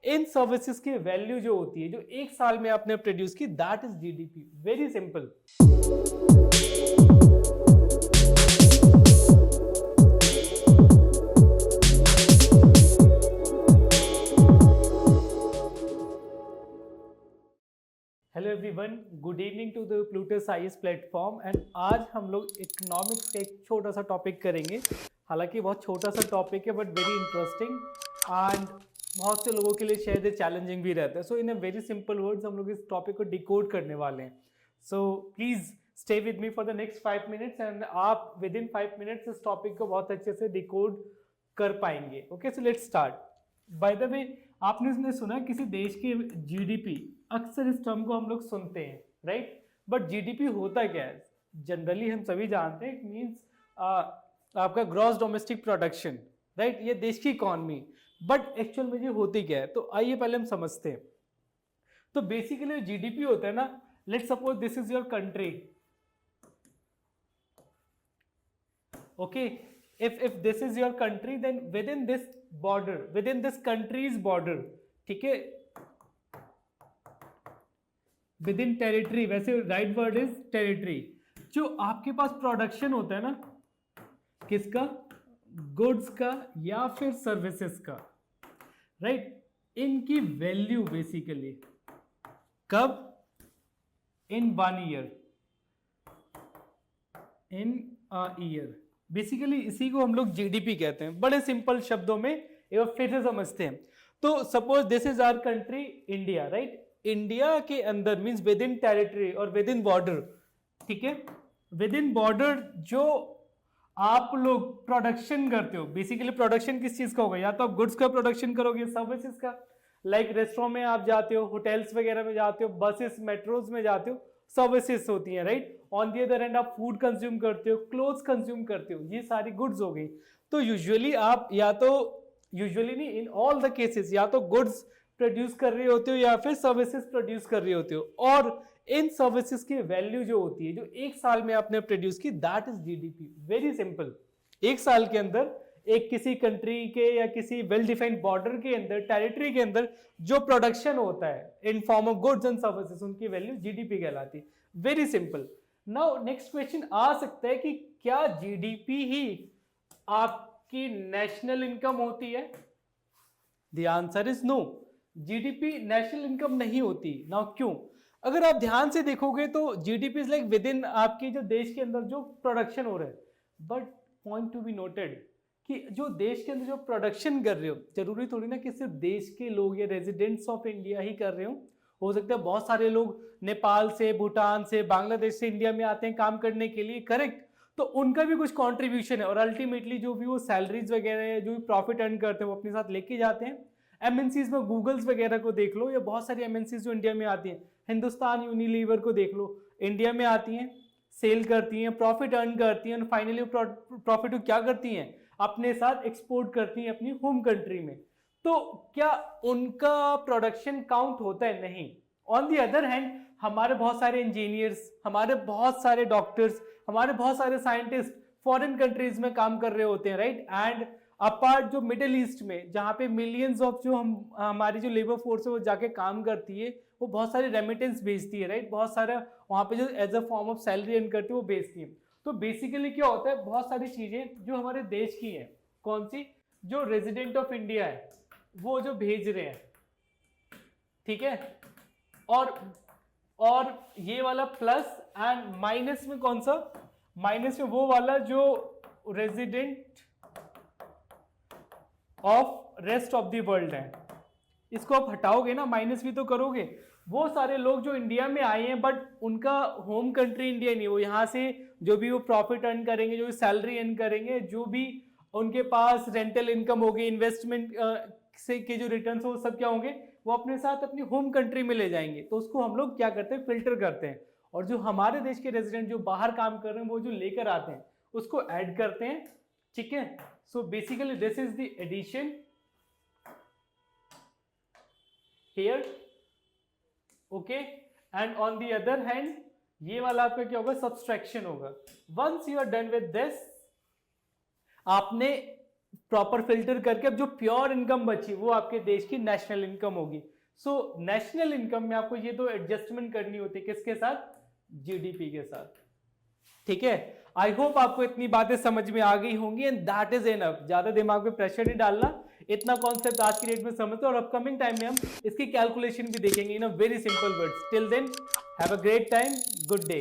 इन services की value जो होती है जो एक साल में आपने प्रोड्यूस की, that is GDP. Very simple. Hello everyone, good evening to the Plutus IAS platform. And आज हम लोग इकोनॉमिक्स का एक छोटा सा टॉपिक करेंगे। हालांकि बहुत छोटा सा टॉपिक है बट वेरी इंटरेस्टिंग एंड बहुत से लोगों के लिए शायद चैलेंजिंग भी रहता है। सो इन अ वेरी सिंपल वर्ड्स हम लोग इस टॉपिक को डिकोड करने वाले हैं। So please stay with me for the next 5 minutes and आप विद इन 5 मिनट्स इस टॉपिक को बहुत अच्छे से डिकोड कर पाएंगे। Okay, so let's start. By the way, आपने इसने सुना किसी देश की जीडीपी, अक्सर इस टर्म को हम लोग सुनते हैं, राइट? बट जीडीपी होता क्या है? जनरली हम सभी जानते हैं, इट मीन्स आपका ग्रॉस डोमेस्टिक प्रोडक्शन, राइट? ये देश की इकॉनमी। बट एक्चुअल में ये होती क्या है, तो आइए पहले हम समझते हैं। तो बेसिकली जीडीपी होता है ना, let's suppose this is your country, okay? if this is your country, then within this border, within this country's border, ठीक है, within territory, वैसे right word is territory, जो आपके पास प्रोडक्शन होता है ना, किसका? गुड्स का या फिर सर्विसेज का, राइट? इनकी वैल्यू बेसिकली कब? इन 1 year, in a year. Basically इसी को हम लोग जीडीपी कहते हैं, बड़े सिंपल शब्दों में एक बार फिर से समझते हैं। तो suppose this is our country India, right? India के अंदर मींस विद इन टेरिटरी और विद इन बॉर्डर, ठीक है? विद इन बॉर्डर जो आप लोग प्रोडक्शन करते हो, बेसिकली प्रोडक्शन किस चीज का होगा? या तो आप गुड्स का प्रोडक्शन करोगे, सर्विसेज का, लाइक रेस्टोरेंट में आप जाते हो, होटल्स वगैरह में जाते हो, बसेस मेट्रोज में जाते हो, सर्विसेज होती हैं, right? On the other hand आप फूड कंज्यूम करते हो, क्लोथ्स कंज्यूम करते हो, ये सारी गुड्स हो गई। तो यूजुअली आप या तो, यूजुअली नहीं, इन ऑल द केसेस, या तो गुड्स प्रोड्यूस कर रहे होते हो या फिर सर्विसेज प्रोड्यूस कर रहे होते हो। और इन सर्विसेज की वैल्यू जो होती है जो एक साल में आपने प्रोड्यूस की, that is GDP. Very simple. एक साल के अंदर एक किसी कंट्री के या किसी वेल डिफाइंड बॉर्डर के अंदर, टेरिटरी के अंदर जो प्रोडक्शन होता है in form of goods and services, उनकी वैल्यू जीडीपी कहलाती है। Very simple. Now next question आ सकता है कि क्या जीडीपी ही आपकी नेशनल इनकम होती है? The answer is no. GDP national income नहीं होती। नाउ क्यों? अगर आप ध्यान से देखोगे तो GDP is like with in आपके जो देश के अंदर जो प्रोडक्शन हो रहा है। But point to be noted कि जो देश के अंदर जो प्रोडक्शन कर रहे हो, जरूरी थोड़ी ना कि सिर्फ देश के लोग या रेजिडेंट्स ऑफ इंडिया ही कर रहे हो सकता है बहुत सारे लोग नेपाल से, भूटान से, बांग्लादेश से इंडिया में आते हैं काम करने के लिए, करेक्ट? तो उनका भी कुछ कंट्रीब्यूशन है और अल्टीमेटली जो भी वो सैलरीज वगैरह है, जो भी प्रॉफिट अर्न करते हैं, वो अपने साथ लेके जाते हैं। एमएनसीज में गूगल्स वगैरह को देख लो, या बहुत सारी एमएनसीज जो इंडिया में आती हैं, हिंदुस्तान यूनिलीवर को देख लो, इंडिया में आती हैं, सेल करती हैं, प्रॉफिट अर्न करती हैं, फाइनली प्रॉफिट को क्या करती हैं? अपने साथ एक्सपोर्ट करती हैं अपनी होम कंट्री में। तो क्या उनका प्रोडक्शन काउंट होता है? नहीं। ऑन दी अदर हैंड हमारे बहुत सारे इंजीनियर्स, हमारे बहुत सारे डॉक्टर्स, हमारे बहुत सारे साइंटिस्ट फॉरेन कंट्रीज में काम कर रहे होते हैं, राइट? एंड अपार्ट जो मिडिल ईस्ट में, जहाँ पे मिलियंस ऑफ जो हमारी जो लेबर फोर्स है वो जाके काम करती है, वो बहुत सारी रेमिटेंस भेजती है, राइट? बहुत सारा वहाँ पे जो as a form of salary earn करती है वो भेजती है। तो बेसिकली क्या होता है, बहुत सारी चीजें जो हमारे देश की हैं, कौन सी? जो रेजिडेंट ऑफ इंडिया है वो जो भेज रहे हैं, ठीक है? और ये वाला प्लस एंड माइनस में कौन सा? माइनस में वो वाला जो resident of rest of the world है। इसको आप हटाओगे ना, माइनस भी तो करोगे। वो सारे लोग जो इंडिया में आए हैं बट उनका होम कंट्री इंडिया नहीं, वो यहाँ से जो भी वो प्रॉफिट अर्न करेंगे, जो भी सैलरी अर्न करेंगे, जो भी उनके पास रेंटल इनकम होगी, इन्वेस्टमेंट से के जो रिटर्न्स हो, सब क्या होंगे? वो अपने साथ अपनी होम कंट्री में ले जाएंगे। तो उसको हम लोग क्या करते हैं? फिल्टर करते हैं। और जो हमारे देश के रेजिडेंट जो बाहर काम कर रहे हैं, वो जो लेकर आते हैं उसको ऐड करते हैं, ठीक है? So basically this is the addition here, okay? And on the other hand ये वाला आपका क्या होगा? सब्सट्रैक्शन होगा। Once you are done with this, आपने प्रॉपर फिल्टर करके अब जो प्योर इनकम बची वो आपके देश की नेशनल इनकम होगी। सो नेशनल इनकम में आपको ये तो एडजस्टमेंट करनी होती है, किसके साथ? जीडीपी के साथ। ठीक है, आई होप आपको इतनी बातें समझ में आ गई होंगी एंड दैट इज एनफ। ज्यादा दिमाग में प्रेशर नहीं डालना, इतना कॉन्सेप्ट आज की डेट में समझते और अपकमिंग टाइम में हम इसकी कैलकुलेशन भी देखेंगे in a very simple words. Till then have a great time, good day.